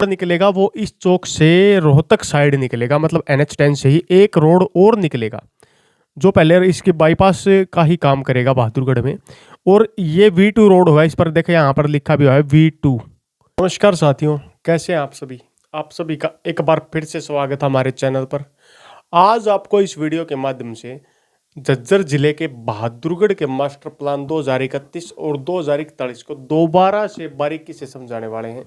निकलेगा वो इस चौक से रोहतक साइड निकलेगा, मतलब NH10 से ही एक रोड और निकलेगा जो पहले इसके बाईपास का ही काम करेगा बहादुरगढ़ में। और ये V2 रोड होगा। इस पर देखें, यहाँ पर लिखा भी हुआ है V2। नमस्कार साथियों, कैसे हैं आप सभी? आप सभी का एक बार फिर से स्वागत है हमारे चैनल पर। आज आपको इस वीडियो के माध्यम से झज्जर जिले के बहादुरगढ़ के मास्टर प्लान 2031 और 2041 को दोबारा से बारीकी से समझाने वाले हैं।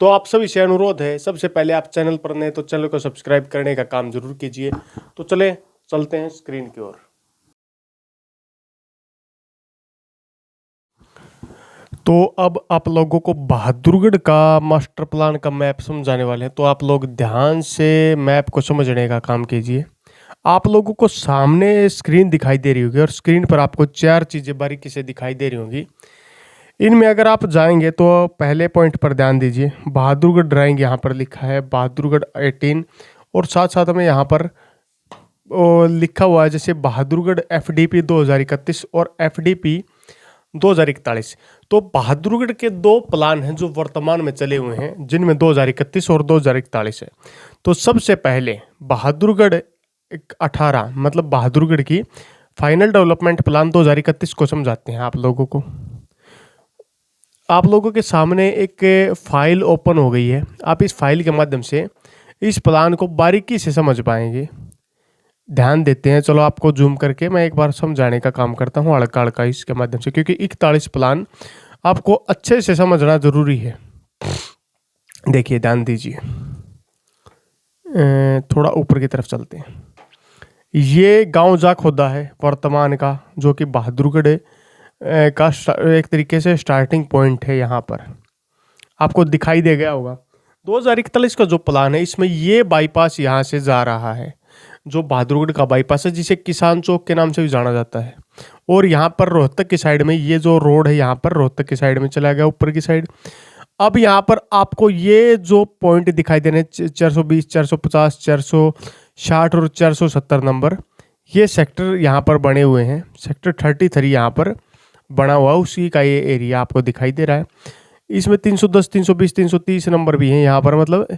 तो आप सभी से अनुरोध है, सबसे पहले आप चैनल पर नए तो चैनल को सब्सक्राइब करने का काम जरूर कीजिए। तो चलते हैं स्क्रीन की ओर। तो अब आप लोगों को बहादुरगढ़ का मास्टर प्लान का मैप समझाने वाले हैं, तो आप लोग ध्यान से मैप को समझने का काम कीजिए। आप लोगों को सामने स्क्रीन दिखाई दे रही होगी और स्क्रीन पर आपको 4 चीज़ें बारीकी से दिखाई दे रही होंगी। इनमें अगर आप जाएंगे तो पहले पॉइंट पर ध्यान दीजिए, बहादुरगढ़ ड्राइंग यहाँ पर लिखा है बहादुरगढ़ 18, और साथ साथ में यहाँ पर लिखा हुआ है जैसे बहादुरगढ़ FDP 2031 और FDP 2041। तो बहादुरगढ़ के 2 प्लान हैं जो वर्तमान में चले हुए हैं, जिनमें 2031 और 2041 है। तो सबसे पहले बहादुरगढ़ 18 मतलब बहादुरगढ़ की फाइनल डेवलपमेंट प्लान 2031 को समझाते हैं आप लोगों को। आप लोगों के सामने एक फाइल ओपन हो गई है। आप इस फाइल के माध्यम से इस प्लान को बारीकी से समझ पाएंगे। ध्यान देते हैं, चलो आपको जूम करके मैं एक बार समझाने का काम करता हूँ हल्का हल्का इसके माध्यम से, क्योंकि 41 प्लान आपको अच्छे से समझना जरूरी है। देखिए, ध्यान दीजिए, थोड़ा ऊपर की तरफ चलते हैं। ये गांव जाखोदा है वर्तमान का, जो कि बहादुरगढ़ का एक तरीके से स्टार्टिंग पॉइंट है। यहाँ पर आपको दिखाई दे गया होगा 2041 का जो प्लान है, इसमें ये बाईपास यहाँ से जा रहा है, जो बहादुरगढ़ का बाईपास है, जिसे किसान चौक के नाम से भी जाना जाता है। और यहाँ पर रोहतक की साइड में ये जो रोड है, यहाँ पर रोहतक की साइड में चला गया ऊपर की साइड। अब यहाँ पर आपको ये जो पॉइंट दिखाई दे रहे हैं 420, 450, 460 और 470 नंबर, ये सेक्टर यहाँ पर बने हुए हैं। सेक्टर 33 यहाँ पर बना हुआ, उसी का ये एरिया आपको दिखाई दे रहा है। इसमें 310, 320, 330 नंबर भी हैं यहाँ पर, मतलब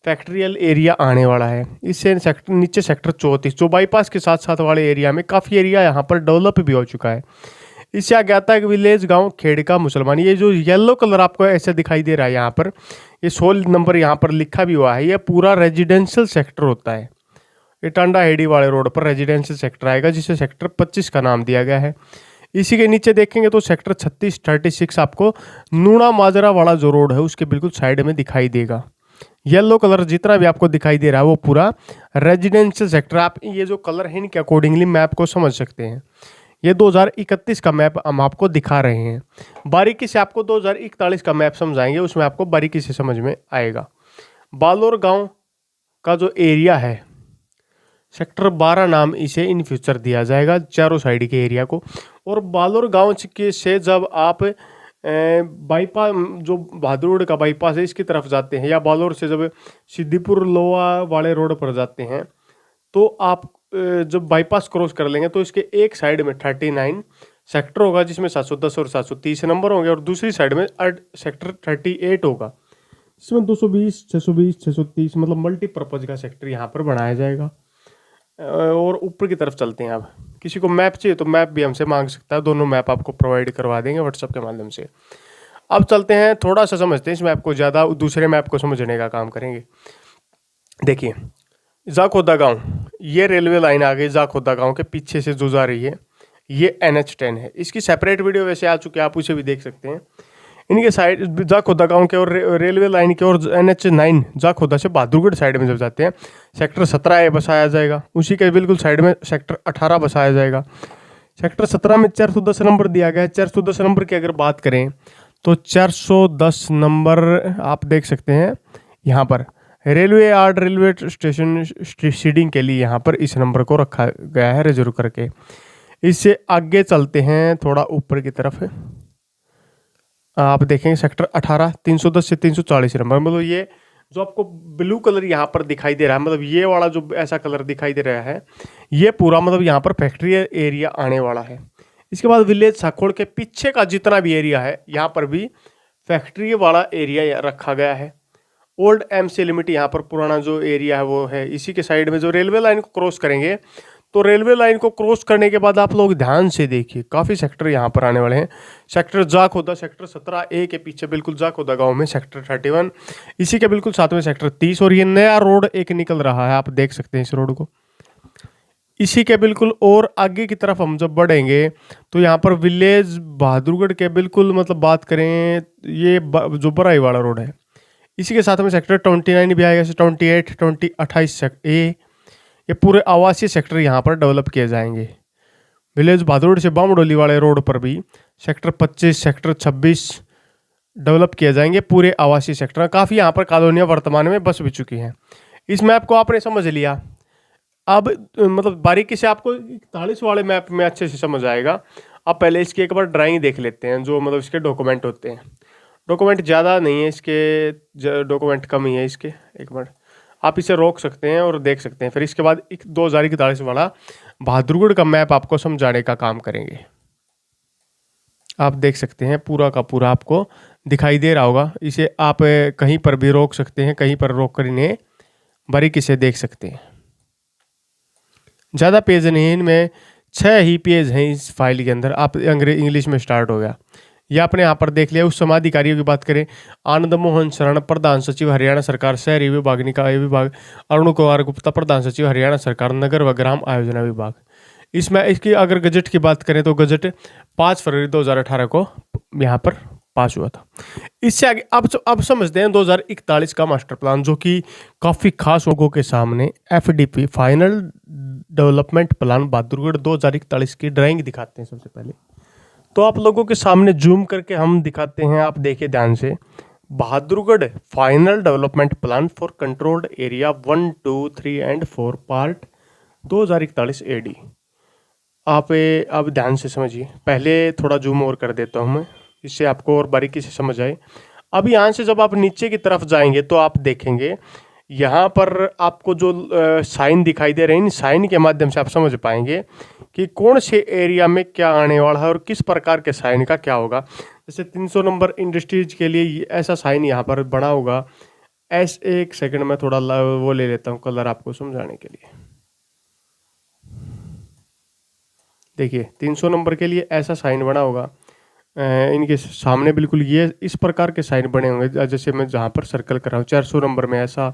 फैक्ट्रियल एरिया आने वाला है। इससे सेक्टर नीचे सेक्टर 34 जो बाईपास के साथ साथ वाले एरिया में काफ़ी एरिया यहाँ पर डेवलप भी हो चुका है। इससे आगे आता है कि विलेज गांव खेड़का मुसलमान। ये जो येलो कलर आपको ऐसे दिखाई दे रहा है यहाँ पर, ये 16 नंबर यहाँ पर लिखा भी हुआ है, ये पूरा रेजिडेंशियल सेक्टर होता है। ये टांडा हेडी वाले रोड पर रेजिडेंशियल सेक्टर आएगा, जिसे सेक्टर 25 का नाम दिया गया है। इसी के नीचे देखेंगे तो सेक्टर 36, 36 आपको नूना माजरा वाला जो रोड है उसके बिल्कुल साइड में दिखाई देगा। येलो कलर जितना भी आपको दिखाई दे रहा है वो पूरा रेजिडेंशियल सेक्टर। आप ये जो कलर है इनके अकॉर्डिंगली मैप को समझ सकते हैं। ये 2031 का मैप हम आपको दिखा रहे हैं। बारीकी से आपको 2041 का मैप समझाएंगे, उसमें आपको बारीकी से समझ में आएगा। बालोर गांव का जो एरिया है, सेक्टर 12 नाम इसे इन फ्यूचर दिया जाएगा चारों साइड के एरिया को। और बालोर गांव के से जब आप बाईपास जो बहादुरगढ़ का बाईपास है इसकी तरफ जाते हैं, या बालोर से जब सिद्दीपुर लोहा वाले रोड पर जाते हैं, तो आप जब बाईपास क्रॉस कर लेंगे तो इसके एक साइड में 39 सेक्टर होगा, जिसमें 710 और 730 नंबर होंगे, और दूसरी साइड में सेक्टर 38 होगा, इसमें 220, 620, 630 मतलब मल्टीपर्पज़ का सेक्टर यहाँ पर बनाया जाएगा। और ऊपर की तरफ चलते हैं। अब किसी को मैप चाहिए तो मैप भी हमसे मांग सकता है, दोनों मैप आपको प्रोवाइड करवा देंगे व्हाट्सएप के माध्यम से। अब चलते हैं, थोड़ा सा समझते हैं इस मैप को, ज़्यादा दूसरे मैप को समझने का काम करेंगे। देखिए, जाखोदा गांव, ये रेलवे लाइन आ गई जाखोदा गांव के पीछे से जो जा रही है, ये NH10 है। इसकी सेपरेट वीडियो वैसे आ चुकी है, आप उसे भी देख सकते हैं। इनके साइड जाखोदा गांव के और रेलवे लाइन के और NH9 जाखोदा से बहादुरगढ़ साइड में जब जाते हैं, सेक्टर 17A बसाया जाएगा। उसी के बिल्कुल साइड में सेक्टर 18 बसाया जाएगा। सेक्टर 17 में 410 नंबर दिया गया है। 410 नंबर की अगर बात करें तो 410 नंबर आप देख सकते हैं यहाँ पर railway yard, railway station seeding के लिए यहाँ पर इस नंबर को रखा गया है रिजर्व करके। इससे आगे चलते हैं थोड़ा ऊपर की तरफ, आप देखेंगे सेक्टर 18, 310 से 340 नंबर, मतलब ये जो आपको ब्लू कलर यहाँ पर दिखाई दे रहा है, मतलब ये वाला जो ऐसा कलर दिखाई दे रहा है, ये पूरा मतलब यहाँ पर फैक्ट्री एरिया आने वाला है। इसके बाद विलेज साखोड़ के पीछे का जितना भी एरिया है, यहाँ पर भी फैक्ट्री वाला एरिया रखा गया है। ओल्ड एमसी लिमिट यहाँ पर पुराना जो एरिया है वो है। इसी के साइड में जो रेलवे लाइन को क्रॉस करेंगे, तो रेलवे लाइन को क्रॉस करने के बाद आप लोग ध्यान से देखिए, काफ़ी सेक्टर यहाँ पर आने वाले हैं। सेक्टर जाखोदा, सेक्टर 17A के पीछे बिल्कुल जाखोदा गांव में सेक्टर 31, इसी के बिल्कुल साथ में सेक्टर 30, और ये नया रोड एक निकल रहा है, आप देख सकते हैं इस रोड को। इसी के बिल्कुल और आगे की तरफ हम जब बढ़ेंगे तो यहाँ पर विलेज बहादुरगढ़ के बिल्कुल मतलब बात करें, ये जो बराई वाला रोड है, इसी के साथ में सेक्टर 29 भी आएगा, 28, 28 ए, ये पूरे आवासीय सेक्टर यहाँ पर डेवलप किए जाएंगे। विलेज बहादुरगढ़ से बामडोली वाले रोड पर भी सेक्टर 25, सेक्टर 26 डेवलप किए जाएंगे, पूरे आवासीय सेक्टर। काफ़ी यहाँ पर कॉलोनियाँ वर्तमान में बस भी चुकी हैं। इस मैप को आपने समझ लिया। अब मतलब बारीकी से आपको 41 वाले मैप में अच्छे से समझ आएगा। अब पहले इसकी एक बार ड्राइंग देख लेते हैं, जो मतलब इसके डॉक्यूमेंट होते हैं। डॉक्यूमेंट ज़्यादा नहीं है इसके, डॉक्यूमेंट कम ही है इसके। एक बार आप इसे रोक सकते हैं और देख सकते हैं। फिर इसके बाद 2041 वाला बहादुरगढ़ का मैप आपको समझाने का काम करेंगे। आप देख सकते हैं पूरा का पूरा आपको दिखाई दे रहा होगा। इसे आप कहीं पर भी रोक सकते हैं, कहीं पर रोक कर इन्हें बारीकी से देख सकते हैं। ज़्यादा पेज नहीं है इनमें, 6 ही पेज हैं इस फाइल के अंदर। आप इंग्लिश में स्टार्ट हो गया, यह आपने यहाँ पर देख लिया। उस समाधिकारियों की बात करें, आनंद मोहन शरण प्रधान सचिव हरियाणा सरकार शहरी विभाग निकाय विभाग, अरुण कुमार गुप्ता प्रधान सचिव हरियाणा सरकार नगर व ग्राम आयोजना विभाग। इसमें इसकी अगर गजट की बात करें तो गजट 5 फरवरी 2018 को यहाँ पर पास हुआ था। इससे आगे अब समझते हैं 2041 का मास्टर प्लान, जो कि काफ़ी खास लोगों के सामने FDP final development plan Bahadurgarh 2041 की ड्राइंग दिखाते हैं। सबसे पहले तो आप लोगों के सामने जूम करके हम दिखाते हैं, आप देखिए ध्यान से। Bahadurgarh final development plan for controlled area 1, 2, 3 and 4 part 2041 AD। आप अब ध्यान से समझिए। पहले थोड़ा जूम और कर देता हूँ मैं, इससे आपको और बारीकी से समझ आए। अब यहाँ से जब आप नीचे की तरफ जाएंगे तो आप देखेंगे यहाँ पर आपको जो साइन दिखाई दे रहे हैं, इन साइन के माध्यम से आप समझ पाएंगे कि कौन से एरिया में क्या आने वाला है और किस प्रकार के साइन का क्या होगा। जैसे 300 नंबर इंडस्ट्रीज के लिए ऐसा साइन यहाँ पर बना होगा। एक सेकंड में थोड़ा वो ले लेता हूँ कलर आपको समझाने के लिए। देखिए 300 नंबर के लिए ऐसा साइन बना होगा, इनके सामने बिल्कुल ये इस प्रकार के साइन बने होंगे, जैसे मैं जहाँ पर सर्कल कर रहा हूँ। 400 नंबर में ऐसा,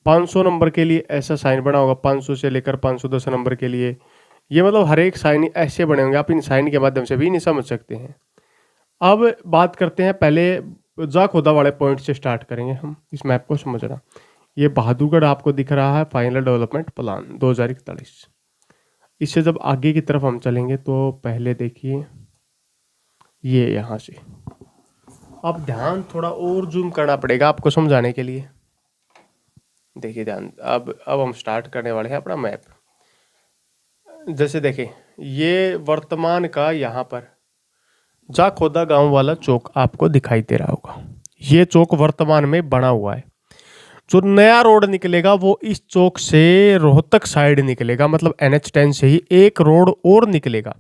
500 नंबर के लिए ऐसा साइन बना होगा, 500 से लेकर 510 नंबर के लिए। ये मतलब हर एक साइन ऐसे बने होंगे, आप इन साइन के माध्यम से भी नहीं समझ सकते हैं। अब बात करते हैं, पहले जाखोदा वाले पॉइंट से स्टार्ट करेंगे हम इस मैप को समझना। ये बहादुरगढ़ आपको दिख रहा है फाइनल डेवलपमेंट प्लान 2041। इससे जब आगे की तरफ हम चलेंगे तो पहले देखिए ये यहाँ से, अब ध्यान थोड़ा और जूम करना पड़ेगा आपको समझाने के लिए। देखिए ध्यान, अब हम स्टार्ट करने वाले हैं अपना मैप। जैसे देखें, ये वर्तमान का यहाँ पर जाखोदा गांव वाला चौक आपको दिखाई दे रहा होगा। ये चौक वर्तमान में बना हुआ है। जो नया रोड निकलेगा वो इस चौक से रोहतक साइड निकलेगा, मतलब NH10 से ही एक रोड और निकलेगा,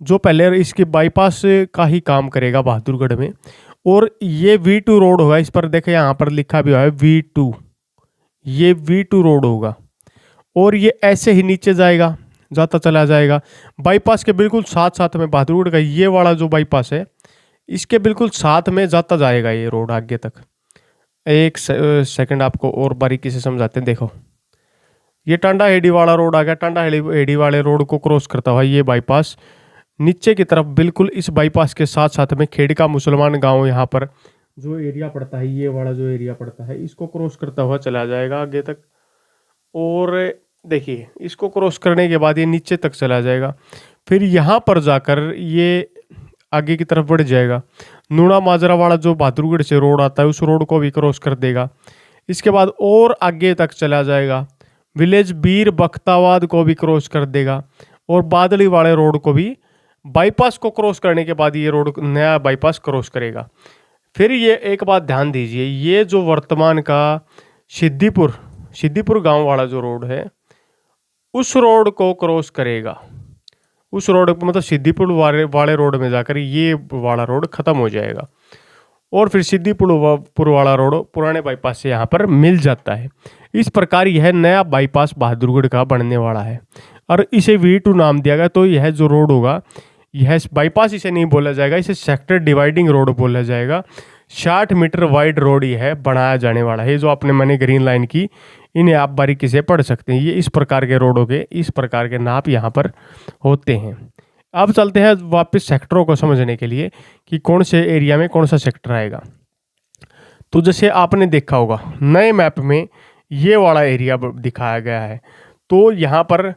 जो पहले इसके बाईपास का ही काम करेगा बहादुरगढ़ में। और ये V2 रोड होगा। इस पर देखें, यहाँ पर लिखा भी हुआ है V2, ये V2 रोड होगा। और ये ऐसे ही नीचे जाएगा, जाता चला जाएगा। बाईपास के बिल्कुल साथ साथ में बहादुरगढ़ का ये वाला जो बाईपास है, इसके बिल्कुल साथ में जाता जाएगा ये रोड आगे तक। एक सेकंड आपको और बारीकी से समझाते हैं। देखो, ये टांडा हेड़ी वाला रोड आ गया। टांडा हेड़ी वाले रोड को क्रॉस करता हुआ ये बाईपास नीचे की तरफ, बिल्कुल इस बाईपास के साथ साथ में खेड़का मुसलमान गांव यहाँ पर जो एरिया पड़ता है, ये वाला जो एरिया पड़ता है, इसको क्रॉस करता हुआ चला जाएगा आगे तक। और देखिए, इसको क्रॉस करने के बाद ये नीचे तक चला जाएगा। फिर यहाँ पर जाकर ये आगे की तरफ बढ़ जाएगा। नूना माजरा वाला जो बहादुरगढ़ से रोड आता है, उस रोड को भी क्रॉस कर देगा। इसके बाद और आगे तक चला जाएगा, विलेज बीर बख्ताबाद को भी क्रॉस कर देगा। और बादली वाले रोड को भी, बाईपास को क्रॉस करने के बाद ये रोड नया बाईपास क्रॉस करेगा। फिर ये एक बात ध्यान दीजिए, ये जो वर्तमान का सिद्दीपुर गांव वाला जो रोड है, उस रोड को क्रॉस करेगा। उस रोड मतलब सिद्दीपुर वाले रोड में जाकर ये वाला रोड खत्म हो जाएगा। और फिर सिद्दीपुर वाला रोड पुराने बाईपास से यहाँ पर मिल जाता है। इस प्रकार यह नया बाईपास बहादुरगढ़ का बनने वाला है और इसे V2 नाम दिया गया। तो यह जो रोड होगा, यह बाईपास इसे नहीं बोला जाएगा, इसे सेक्टर डिवाइडिंग रोड बोला जाएगा। 60 मीटर वाइड रोड यह बनाया जाने वाला है। जो आपने मैंने ग्रीन लाइन की, इन्हें आप बारीकी से पढ़ सकते हैं। ये इस प्रकार के रोडों के इस प्रकार के नाप यहाँ पर होते हैं। अब चलते हैं वापस सेक्टरों को समझने के लिए कि कौन से एरिया में कौन सा सेक्टर आएगा। तो जैसे आपने देखा होगा नए मैप में ये वाला एरिया दिखाया गया है। तो यहाँ पर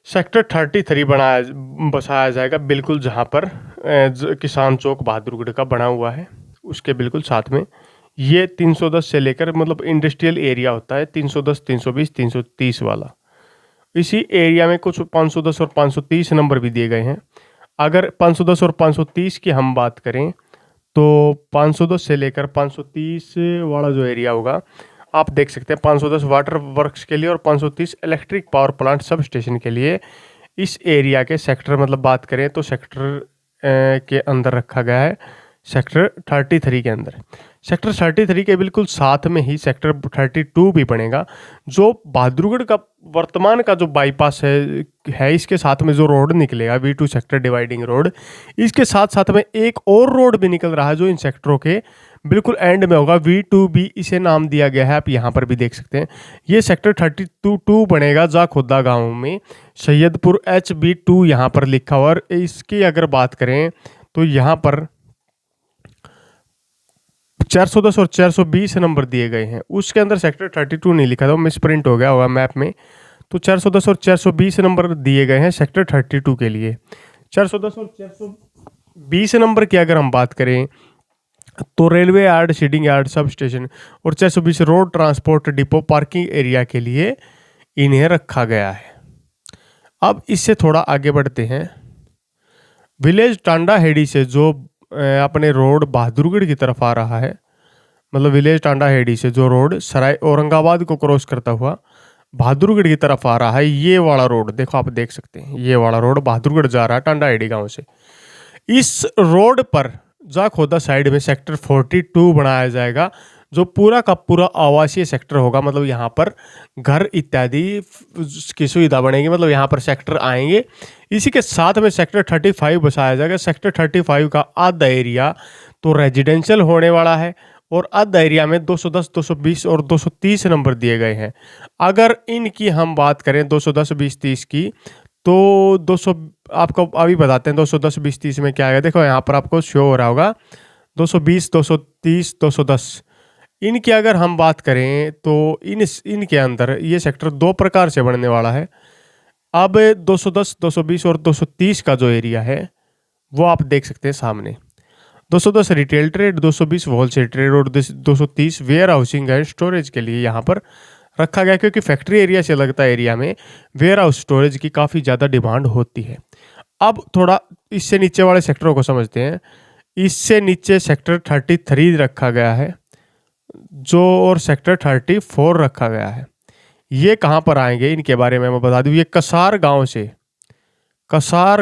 सेक्टर 33 बसाया जाएगा, बिल्कुल जहाँ पर किसान चौक बहादुरगढ़ का बना हुआ है उसके बिल्कुल साथ में। ये 310 से लेकर मतलब इंडस्ट्रियल एरिया होता है 310, 320, 330 वाला। इसी एरिया में कुछ 510 और 530 नंबर भी दिए गए हैं। अगर 510 और 530 की हम बात करें तो 510 से लेकर 530 वाला जो एरिया होगा, आप देख सकते हैं 510 वाटर वर्क्स के लिए और 530 electric power plant sub station के लिए। इस एरिया के सेक्टर मतलब बात करें तो सेक्टर के अंदर रखा गया है, सेक्टर 33 के अंदर। सेक्टर 33 के बिल्कुल साथ में ही सेक्टर 32 भी बनेगा, जो बहादुरगढ़ का वर्तमान का जो बाईपास है इसके साथ में जो रोड निकलेगा V2 सेक्टर डिवाइडिंग रोड, इसके साथ साथ में एक और रोड भी निकल रहा है जो इन सेक्टरों के बिल्कुल एंड में होगा। V2B इसे नाम दिया गया है, आप यहाँ पर भी देख सकते हैं। ये सेक्टर 32 बनेगा जाखोदा गाँव में, सैयदपुर HB2 यहाँ पर लिखा हुआ। और इसकी अगर बात करें तो यहाँ पर 410 और 420 नंबर दिए गए हैं, उसके अंदर सेक्टर 32 नहीं लिखा था, वो मिसप्रिंट हो गया होगा मैप में। तो 410 और 420 नंबर दिए गए हैं सेक्टर 32 के लिए। 410 और 420 नंबर की अगर हम बात करें तो railway yard, seeding yard, sub station और 420 road transport depot parking area के लिए इन्हें रखा गया है। अब इससे थोड़ा आगे बढ़ते हैं। विलेज टांडा हेड़ी से जो अपने रोड बहादुरगढ़ की तरफ आ रहा है, मतलब विलेज टांडा हेड़ी से जो रोड सराय औरंगाबाद को क्रॉस करता हुआ बहादुरगढ़ की तरफ आ रहा है, ये वाला रोड देखो, आप देख सकते हैं ये वाला रोड बहादुरगढ़ जा रहा है टांडा हेड़ी गांव से। इस रोड पर जाखोदा साइड में सेक्टर 42 बनाया जाएगा, जो पूरा का पूरा आवासीय सेक्टर होगा। मतलब यहाँ पर घर इत्यादि की सुविधा बनेगी, मतलब यहाँ पर सेक्टर आएंगे। इसी के साथ में सेक्टर 35 बसाया जाएगा। सेक्टर 35 का आधा एरिया तो रेजिडेंशियल होने वाला है और आधा एरिया में 210, 220 और 230 नंबर दिए गए हैं। अगर इनकी हम बात करें 210, 20, 30 की, तो 200 आपको अभी बताते हैं 210, 20, 30 में क्या आएगा। देखो यहाँ पर आपको शो हो रहा होगा 220, 230, 210। इनकी अगर हम बात करें तो इनके अंदर ये सेक्टर दो प्रकार से बनने वाला है। अब 210, 220 और 230 का जो एरिया है वो आप देख सकते हैं सामने। 210 रिटेल ट्रेड, 220 होलसेल ट्रेड और 230 वेयर हाउसिंग एंड स्टोरेज के लिए यहाँ पर रखा गया, क्योंकि फैक्ट्री एरिया से लगता एरिया में वेयर हाउस स्टोरेज की काफ़ी ज़्यादा डिमांड होती है। अब थोड़ा इससे नीचे वाले सेक्टरों को समझते हैं। इससे नीचे सेक्टर 33 रखा गया है जो, और सेक्टर 34 रखा गया है। ये कहाँ पर आएंगे इनके बारे में मैं बता दूँ। ये कसार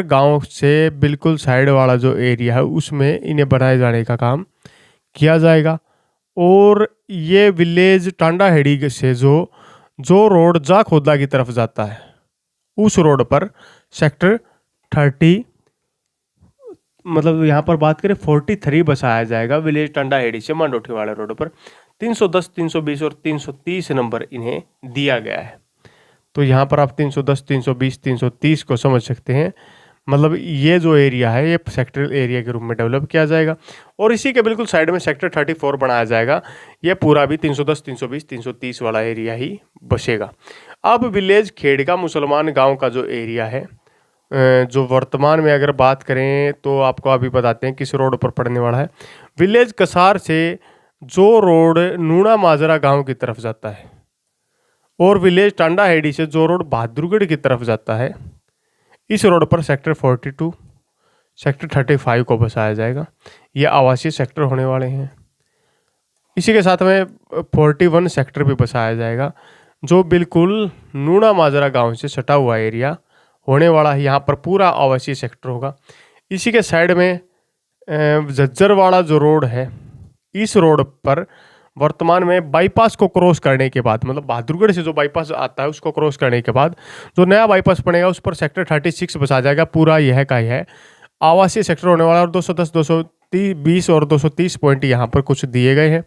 गांव से बिल्कुल साइड वाला जो एरिया है उसमें इन्हें बनाए जाने का काम किया जाएगा। और ये विलेज टांडा हेड़ी से जो रोड जाखोदा की तरफ जाता है, उस रोड पर सेक्टर 30 मतलब यहाँ पर बात करें 43 बसाया जाएगा। विलेज टांडा हेड़ी से मांडोठी वाले रोड पर 310, 320 और 330 नंबर इन्हें दिया गया है। तो यहाँ पर आप 310, 320, 330 को समझ सकते हैं। मतलब ये जो एरिया है ये सेक्टरल एरिया के रूप में डेवलप किया जाएगा। और इसी के बिल्कुल साइड में सेक्टर 34 बनाया जाएगा। ये पूरा भी 310, 320, 330 वाला एरिया ही बसेगा। अब विलेज खेड़का मुसलमान गांव का जो एरिया है, जो वर्तमान में अगर बात करें तो आपको अभी बताते हैं किस रोड पर पड़ने वाला है। विलेज कसार से जो रोड नूना माजरा गाँव की तरफ जाता है और विलेज टांडा हेड़ी से जो रोड बहादुरगढ़ की तरफ जाता है, इस रोड पर सेक्टर 42, सेक्टर 35 को बसाया जाएगा। ये आवासीय सेक्टर होने वाले हैं। इसी के साथ में 41 सेक्टर भी बसाया जाएगा, जो बिल्कुल नूना माजरा गांव से सटा हुआ एरिया होने वाला है। यहाँ पर पूरा आवासीय सेक्टर होगा। इसी के साइड में झज्जर वाला जो रोड है, इस रोड पर वर्तमान में बाईपास को क्रॉस करने के बाद, मतलब बहादुरगढ़ से जो बाईपास आता है उसको क्रॉस करने के बाद जो नया बाईपास बनेगा उस पर सेक्टर 36 बसा जाएगा। पूरा यह का है आवासीय सेक्टर होने वाला, और 210, 220 और 230 पॉइंट यहाँ पर कुछ दिए गए हैं।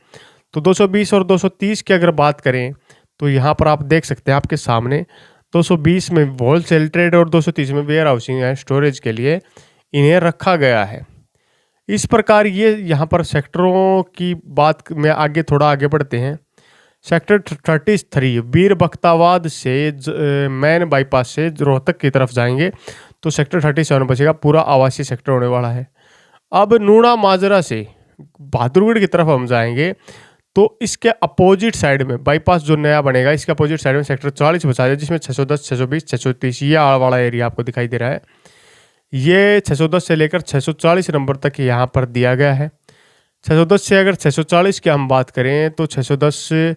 तो 220 और 230 की अगर बात करें तो यहाँ पर आप देख सकते हैं आपके सामने 220 में होलसेल ट्रेड और 230 में वेयर हाउसिंग है, स्टोरेज के लिए इन्हें रखा गया है। इस प्रकार ये यहाँ पर सेक्टरों की बात में आगे थोड़ा आगे बढ़ते हैं। सेक्टर 33 वीर बख्ताबाद से मैन बाईपास से रोहतक की तरफ जाएंगे तो सेक्टर 37 बचेगा, पूरा आवासीय सेक्टर होने वाला है। अब नूना माजरा से बहादुरगढ़ की तरफ हम जाएंगे तो इसके अपोजिट साइड में बाईपास जो नया बनेगा इसके अपोजिट साइड में सेक्टर 40 बचा है, जिसमें 610, 620, 630 ये आड़ वाला एरिया आपको दिखाई दे रहा है। ये 610 से लेकर 640 नंबर तक यहाँ पर दिया गया है। 610 से अगर 640 की हम बात करें तो 610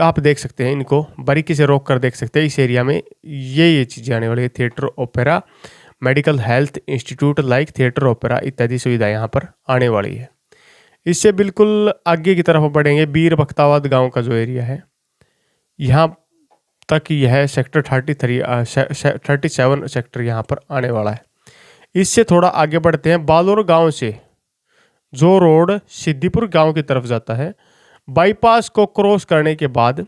आप देख सकते हैं, इनको बारीकी से रोक कर देख सकते हैं। इस एरिया में ये चीज़ें आने वाली है, theatre, opera, medical, health institute like theatre, opera इत्यादि सुविधा यहाँ पर आने वाली है। इससे बिल्कुल आगे की तरफ बढ़ेंगे, वीर बख्ताबाद गांव का जो एरिया है यहाँ तक यह सेक्टर 37 सेक्टर यहाँ पर आने वाला है। इससे थोड़ा आगे बढ़ते हैं, बालोर गांव से जो रोड सिद्दीपुर गांव की तरफ जाता है, बाईपास को क्रॉस करने के बाद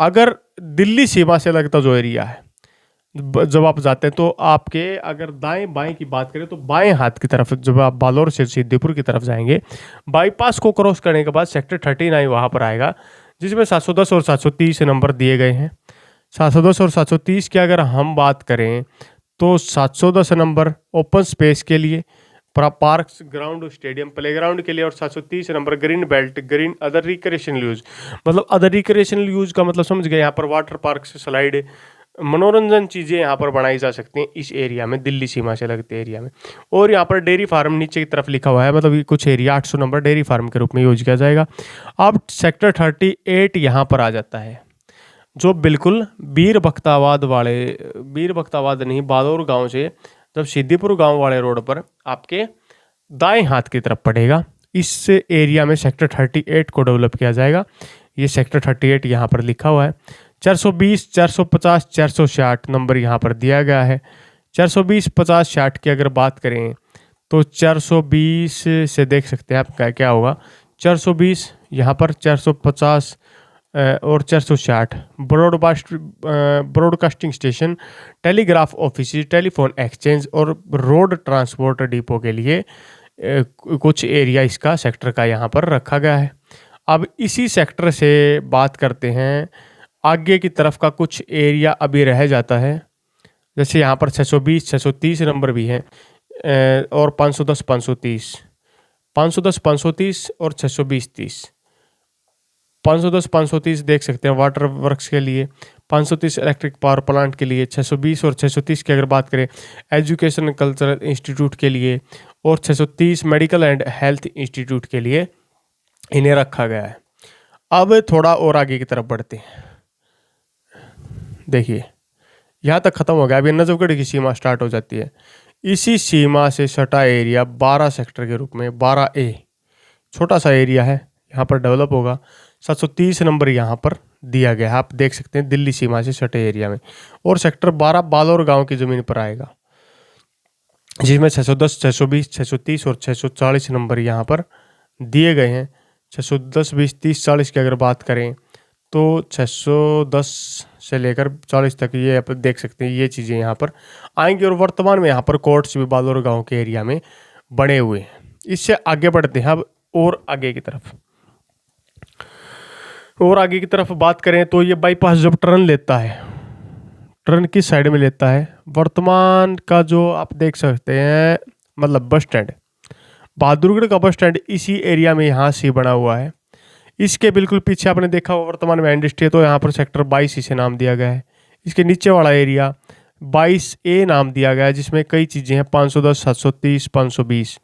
अगर दिल्ली सीमा से लगता जो एरिया है, जब आप जाते हैं तो आपके अगर दाएं बाएं की बात करें तो बाएं हाथ की तरफ जब आप बालोर से सिद्दीपुर की तरफ जाएंगे, बाईपास को क्रॉस करने के बाद सेक्टर 39 वहाँ पर आएगा, जिसमें 710 और 730 नंबर दिए गए हैं। 710 और 730 की अगर हम बात करें तो 710 नंबर ओपन स्पेस के लिए, पार्क्स, ग्राउंड, स्टेडियम, प्लेग्राउंड के लिए, और 730 number green belt, green other recreational use, मतलब अदर रिक्रिएशनल यूज का मतलब समझ गए, यहाँ पर वाटर पार्क, स्लाइड, मनोरंजन चीज़ें यहाँ पर बनाई जा सकती हैं इस एरिया में, दिल्ली सीमा से लगते एरिया में। और यहाँ पर डेयरी फार्म नीचे की तरफ लिखा हुआ है, मतलब ये कुछ एरिया 800 नंबर डेयरी फार्म के रूप में यूज किया जाएगा। अब सेक्टर 38 यहाँ पर आ जाता है, जो बिल्कुल वीर बख्ताबाद नहीं, बालोर गांव से जब सिद्दीपुर गांव वाले रोड पर आपके दाएं हाथ की तरफ पड़ेगा, इस एरिया में सेक्टर 38 को डेवलप किया जाएगा। ये सेक्टर 38 यहाँ पर लिखा हुआ है। 420, 450, 460 नंबर यहाँ पर दिया गया है। 420, 50, 60 की अगर बात करें तो 420 से देख सकते हैं आप क्या होगा। 420 यहाँ पर, 450 और 460 broadcasting station, telegraph office, telephone exchange और रोड ट्रांसपोर्ट डिपो के लिए कुछ एरिया इसका सेक्टर का यहाँ पर रखा गया है। अब इसी सेक्टर से बात करते हैं, आगे की तरफ का कुछ एरिया अभी रह जाता है, जैसे यहाँ पर 620, 630 नंबर भी हैं, और 510, 530, 510, 530 और 620, 30, 510, 530 देख सकते हैं वाटर वर्क्स के लिए, 530 इलेक्ट्रिक पावर प्लांट के लिए, 620 और 630 की अगर बात करें एजुकेशन कल्चरल इंस्टीट्यूट के लिए, और 630 मेडिकल एंड हेल्थ इंस्टीट्यूट के लिए इन्हें रखा गया है। अब थोड़ा और आगे की तरफ बढ़ते हैं, देखिए यहाँ तक ख़त्म हो गया, अभी नजफगढ़ की सीमा स्टार्ट हो जाती है। इसी सीमा से सटा एरिया 12 सेक्टर के रूप में 12A छोटा सा एरिया है, यहाँ पर डेवलप होगा। 730 नंबर यहाँ पर दिया गया है, आप देख सकते हैं दिल्ली सीमा से सटे एरिया में। और सेक्टर 12 बालोर गांव की ज़मीन पर आएगा, जिसमें 610, 620, 630 और 640 नंबर यहाँ पर दिए गए हैं। 610, 20, 30, 40 की अगर बात करें तो 610 से लेकर 40 तक ये आप देख सकते हैं, ये चीज़ें यहाँ पर आएंगी। और वर्तमान में यहाँ पर कोर्ट्स भी बालोर गांव के एरिया में बने हुए हैं। इससे आगे बढ़ते हैं अब और आगे की तरफ बात करें तो ये बाईपास जब टर्न लेता है, टर्न किस साइड में लेता है, वर्तमान का जो आप देख सकते हैं मतलब बस स्टैंड, बहादुरगढ़ का बस स्टैंड इसी एरिया में यहाँ से बना हुआ है। इसके बिल्कुल पीछे आपने देखा हुआ वर्तमान में इंडस्ट्री है, तो यहाँ पर सेक्टर 22 इसे नाम दिया गया है। इसके नीचे वाला एरिया 22A नाम दिया गया है, जिसमें कई चीज़ें हैं, 510, 730, 520,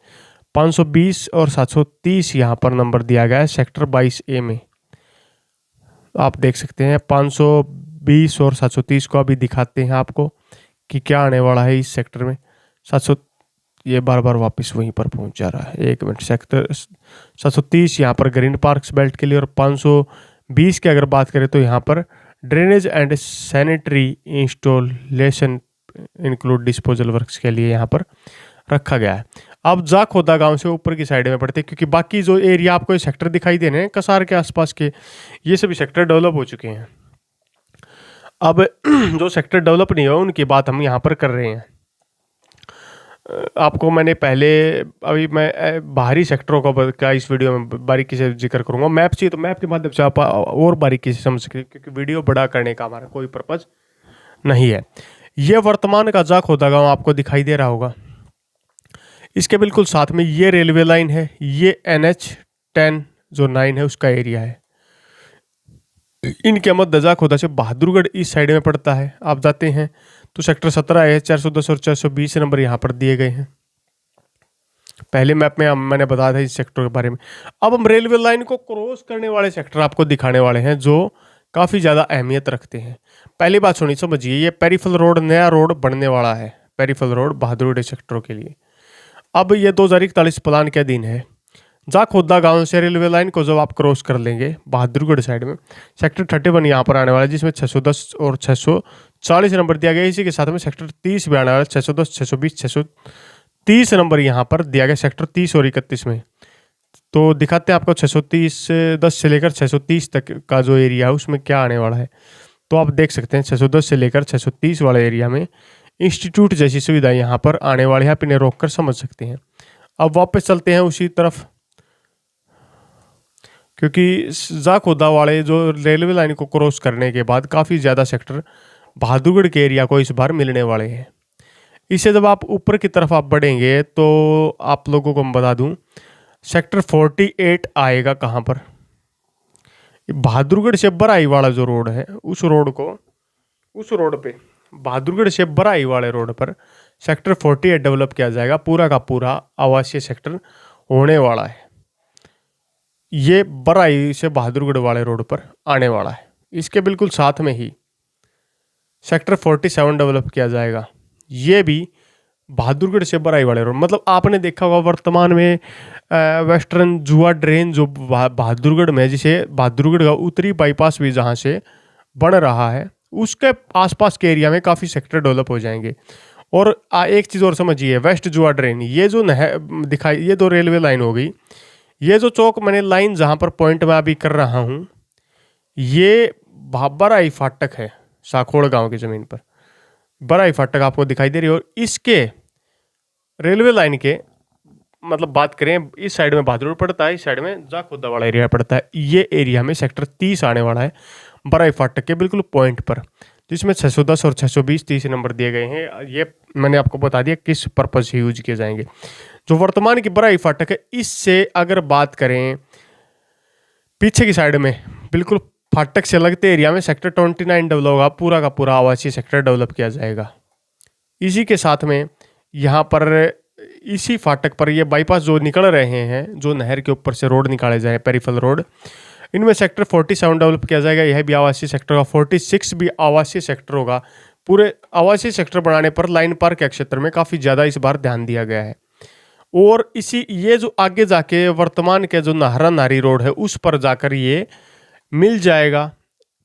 520 और 730 यहाँ पर नंबर दिया गया है सेक्टर 22A में। आप देख सकते हैं 520 और 730 को अभी दिखाते हैं आपको कि क्या आने वाला है इस सेक्टर में। ये बार बार वापस वहीं पर पहुंच जा रहा है। 1 मिनट, सेक्टर 730 यहाँ पर ग्रीन पार्क्स बेल्ट के लिए, और 520 की अगर बात करें तो यहाँ पर drainage and sanitary installation include disposal works के लिए यहाँ पर रखा गया है। अब जाखोदा गांव से ऊपर की साइड में पड़ते हैं, क्योंकि बाकी जो एरिया आपको ये सेक्टर दिखाई दे रहे हैं कसार के आसपास के, ये सभी सेक्टर डेवलप हो चुके हैं। अब जो सेक्टर डेवलप नहीं हुआ उनकी बात हम यहाँ पर कर रहे हैं। आपको मैंने पहले, अभी मैं बाहरी सेक्टरों का इस वीडियो में बारीकी से जिक्र करूंगा। मैप चाहिए तो मैप के माध्यम से आप और बारीकी से समझ सकें, क्योंकि वीडियो बड़ा करने का हमारा कोई पर्पज नहीं है। ये वर्तमान का जाखोदा गांव आपको दिखाई दे रहा होगा। इसके बिल्कुल साथ में ये रेलवे लाइन है, ये NH10 जो 9 है उसका एरिया है। इनके मध्य जाखोदा से बहादुरगढ़ इस साइड में पड़ता है। आप जाते हैं तो सेक्टर 17 है, 410 और 420 नंबर यहाँ पर दिए गए हैं। पहले मैप में मैंने बताया था इस सेक्टर के बारे में। अब हम रेलवे लाइन को क्रॉस करने वाले सेक्टर आपको दिखाने वाले हैं जो काफ़ी ज़्यादा अहमियत रखते हैं। पहली बात सुनिए, समझिए, ये पेरिफल रोड, नया रोड बनने वाला है, पेरिफल रोड बहादुरगढ़ सेक्टरों के लिए। अब ये 2041 प्लान के अधीन है। जाखोदा गांव से रेलवे लाइन को जब आप क्रॉस कर लेंगे बहादुरगढ़ साइड में, सेक्टर 31 यहाँ पर आने वाला है, जिसमें 610 और 640 नंबर दिया गया है। इसी के साथ में सेक्टर 30 भी आने वाला है, 610, 620, 630 नंबर यहाँ पर दिया गया सेक्टर 30 और 31 में। तो दिखाते हैं आपको 630 से लेकर 630 तक का जो एरिया है उसमें क्या आने वाला है। तो आप देख सकते हैं 610 से लेकर 630 वाले एरिया में इंस्टीट्यूट जैसी सुविधाएं यहाँ पर आने वाली है, आप इन्हें रोक कर समझ सकते हैं। अब वापस चलते हैं उसी तरफ, क्योंकि जाखोदा वाले जो रेलवे लाइन को क्रॉस करने के बाद काफ़ी ज़्यादा सेक्टर बहादुरगढ़ के एरिया को इस बार मिलने वाले हैं। इससे जब आप ऊपर की तरफ आप बढ़ेंगे तो आप लोगों को मैं बता दूं, सेक्टर 48 आएगा कहाँ पर, बहादुरगढ़ से बराई वाला जो रोड है उस रोड पे बहादुरगढ़ से बराई वाले रोड पर सेक्टर 48 डेवलप किया जाएगा। पूरा का पूरा आवासीय सेक्टर होने वाला है। ये बराई से बहादुरगढ़ वाले रोड पर आने वाला है। इसके बिल्कुल साथ में ही सेक्टर 47 डेवलप किया जाएगा। ये भी बहादुरगढ़ से बराई वाले रोड, मतलब आपने देखा होगा वर्तमान में वेस्टर्न जुआ ड्रेन जो बहादुरगढ़ में, जिसे बहादुरगढ़ का उत्तरी बाईपास भी जहाँ से बन रहा है, उसके आसपास के एरिया में काफ़ी सेक्टर डेवलप हो जाएंगे। और एक चीज़ और समझिए, वेस्ट जुआ ड्रेन, ये जो दिखाई, ये दो रेलवे लाइन हो गई। ये जो चौक मैंने लाइन जहाँ पर पॉइंट में अभी कर रहा हूँ, ये बराई फाटक है, साखोड़ गांव की ज़मीन पर बराई फाटक आपको दिखाई दे रही है। और इसके रेलवे लाइन के मतलब बात करें, इस साइड में बहादुरगढ़ पड़ता है, इस साइड में जाखोदा वाला एरिया पड़ता है। ये एरिया में सेक्टर 30 आने वाला है बराई फाटक के बिल्कुल पॉइंट पर, जिसमें 610 और 620 30 नंबर दिए गए हैं। ये मैंने आपको बता दिया किस पर्पज से यूज किए जाएंगे। जो वर्तमान की बराई फाटक है, इससे अगर बात करें पीछे की साइड में बिल्कुल फाटक से लगते एरिया में सेक्टर 29 डेवलप होगा, पूरा का पूरा आवासीय सेक्टर डेवलप किया जाएगा। इसी के साथ में यहाँ पर इसी फाटक पर ये बाईपास जो निकल रहे हैं, जो नहर के ऊपर से रोड निकाले जाए, पेरिफल रोड, इनमें सेक्टर 47 डेवलप किया जाएगा। यह भी आवासीय सेक्टर होगा। 46 भी आवासीय सेक्टर होगा। पूरे आवासीय सेक्टर बनाने पर लाइन पार के क्षेत्र में काफ़ी ज़्यादा इस बार ध्यान दिया गया है। और इसी ये जो आगे जाके वर्तमान के जो नाहरा नारी रोड है उस पर जाकर ये मिल जाएगा।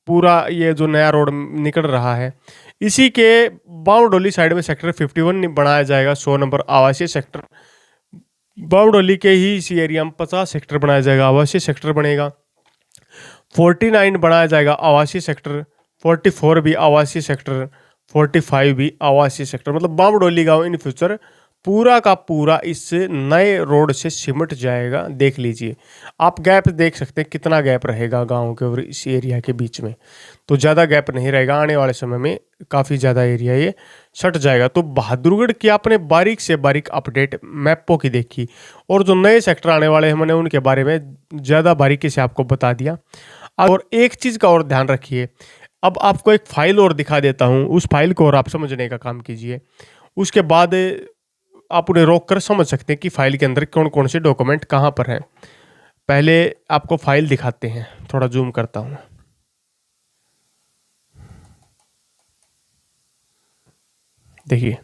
पूरा ये जो नया रोड निकल रहा है, इसी के बाउंडोली साइड में सेक्टर 51 बनाया जाएगा, 100 नंबर आवासीय सेक्टर। बाउंडोली के ही इसी एरिया में 50 सेक्टर बनाया जाएगा, आवासीय सेक्टर बनेगा। 49 बनाया जाएगा आवासीय सेक्टर, 44 भी आवासीय सेक्टर, 45 भी आवासीय सेक्टर। मतलब बामडोली गांव इन फ्यूचर पूरा का पूरा इस नए रोड से सिमट जाएगा। देख लीजिए आप, गैप देख सकते हैं कितना गैप रहेगा गांव के और इस एरिया के बीच में। तो ज़्यादा गैप नहीं रहेगा, आने वाले समय में काफ़ी ज़्यादा एरिया ये सट जाएगा। तो बहादुरगढ़ की आपने बारीक से बारीक अपडेट मैपों की देखी, और जो नए सेक्टर आने वाले हैं मैंने उनके बारे में ज़्यादा बारीकी से आपको बता दिया। और एक चीज़ का और ध्यान रखिए, अब आपको एक फाइल और दिखा देता हूँ, उस फाइल को और आप समझने का काम कीजिए। उसके बाद आप उन्हें रोक कर समझ सकते हैं कि फाइल के अंदर कौन कौन से डॉक्यूमेंट कहाँ पर हैं। पहले आपको फाइल दिखाते हैं, थोड़ा जूम करता हूँ। देखिए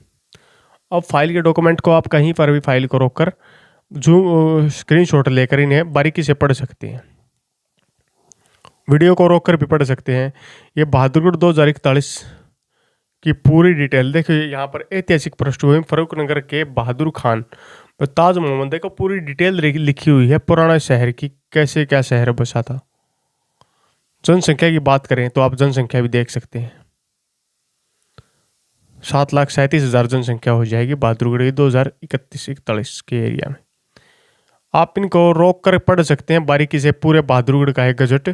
अब फाइल के डॉक्यूमेंट को आप कहीं पर भी फाइल को रोककर जूम स्क्रीनशॉट लेकर इन्हें बारीकी से पढ़ सकते हैं। वीडियो को रोककर भी पढ़ सकते हैं। ये बहादुरगढ़ 2041 की पूरी डिटेल देखिए यहाँ पर। ऐतिहासिक पृष्ठभूमि फर्रुखनगर के बहादुर खान और ताज मोहम्मद, देखो पूरी डिटेल लिखी हुई है पुराना शहर की, कैसे क्या शहर बसा था। जनसंख्या की बात करें तो आप जनसंख्या भी देख सकते हैं। 7,37,000 जनसंख्या हो जाएगी बहादुरगढ़ की 2031-41 के एरिया में। आप इनको रोक कर पढ़ सकते हैं बारीकी से। पूरे बहादुरगढ़ का है गजट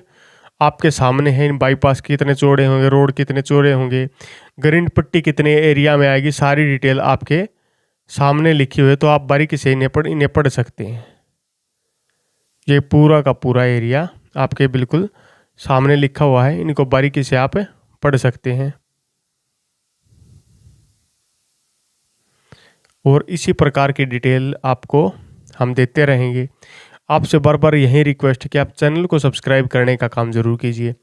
आपके सामने है। इन बाईपास कितने चौड़े होंगे, रोड कितने चौड़े होंगे, ग्रीन पट्टी कितने एरिया में आएगी, सारी डिटेल आपके सामने लिखी हुई है। तो आप बारीकी से इन्हें पढ़ सकते हैं। ये पूरा का पूरा एरिया आपके बिल्कुल सामने लिखा हुआ है, इनको बारीकी से आप पढ़ सकते हैं। और इसी प्रकार की डिटेल आपको हम देते रहेंगे। आपसे बार बार यही रिक्वेस्ट है कि आप चैनल को सब्सक्राइब करने का काम ज़रूर कीजिए,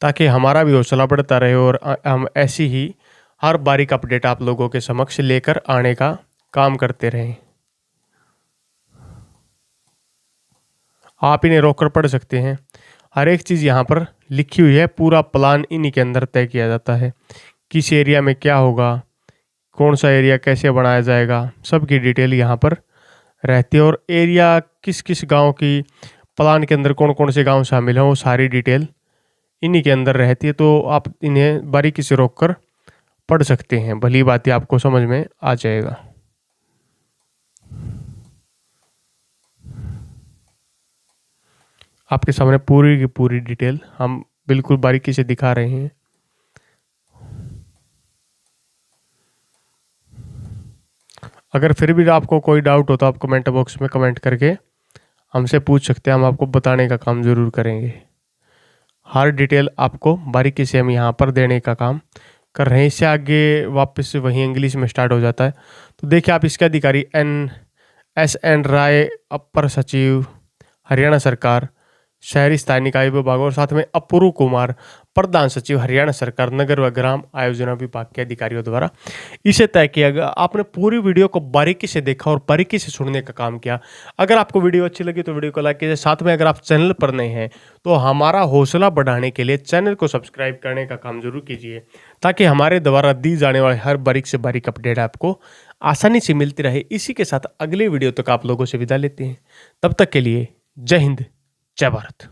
ताकि हमारा भी हौसला बढ़ता रहे और हम ऐसी ही हर बारीक अपडेट आप लोगों के समक्ष लेकर आने का काम करते रहें। आप इन्हें रोककर पढ़ सकते हैं। हर एक चीज़ यहाँ पर लिखी हुई है। पूरा प्लान इन्हीं के अंदर तय किया जाता है। किस एरिया में क्या होगा, कौन सा एरिया कैसे बनाया जाएगा, सबकी डिटेल यहाँ पर रहती है। और एरिया किस किस गांव की प्लान के अंदर कौन कौन से गांव शामिल हैं, वो सारी डिटेल इन्हीं के अंदर रहती है। तो आप इन्हें बारीकी से रोककर पढ़ सकते हैं। भली बात ही आपको समझ में आ जाएगा। आपके सामने पूरी की पूरी डिटेल हम बिल्कुल बारीकी से दिखा रहे हैं। अगर फिर भी आपको कोई डाउट हो तो आप कमेंट बॉक्स में कमेंट करके हमसे पूछ सकते हैं। हम आपको बताने का काम ज़रूर करेंगे। हर डिटेल आपको बारीकी से हम यहाँ पर देने का काम कर रहे हैं। इससे आगे वापस वही इंग्लिश में स्टार्ट हो जाता है। तो देखिए आप इसके अधिकारी एस.एन. राय, अपर सचिव हरियाणा सरकार शहरी स्थायी निकाय विभाग, और साथ में अपूर्व कुमार, प्रधान सचिव हरियाणा सरकार नगर व ग्राम आयोजना विभाग के अधिकारियों द्वारा इसे तय किया गया। आपने पूरी वीडियो को बारीकी से देखा और बारीकी से सुनने का काम किया। अगर आपको वीडियो अच्छी लगी तो वीडियो को लाइक कीजिए। साथ में अगर आप चैनल पर नए हैं तो हमारा हौसला बढ़ाने के लिए चैनल को सब्सक्राइब करने का काम जरूर कीजिए, ताकि हमारे द्वारा दी जाने वाले हर बारीक से बारीक अपडेट आपको आसानी से मिलती रहे। इसी के साथ अगले वीडियो तक आप लोगों से विदा लेते हैं। तब तक के लिए जय हिंद, जय भारत।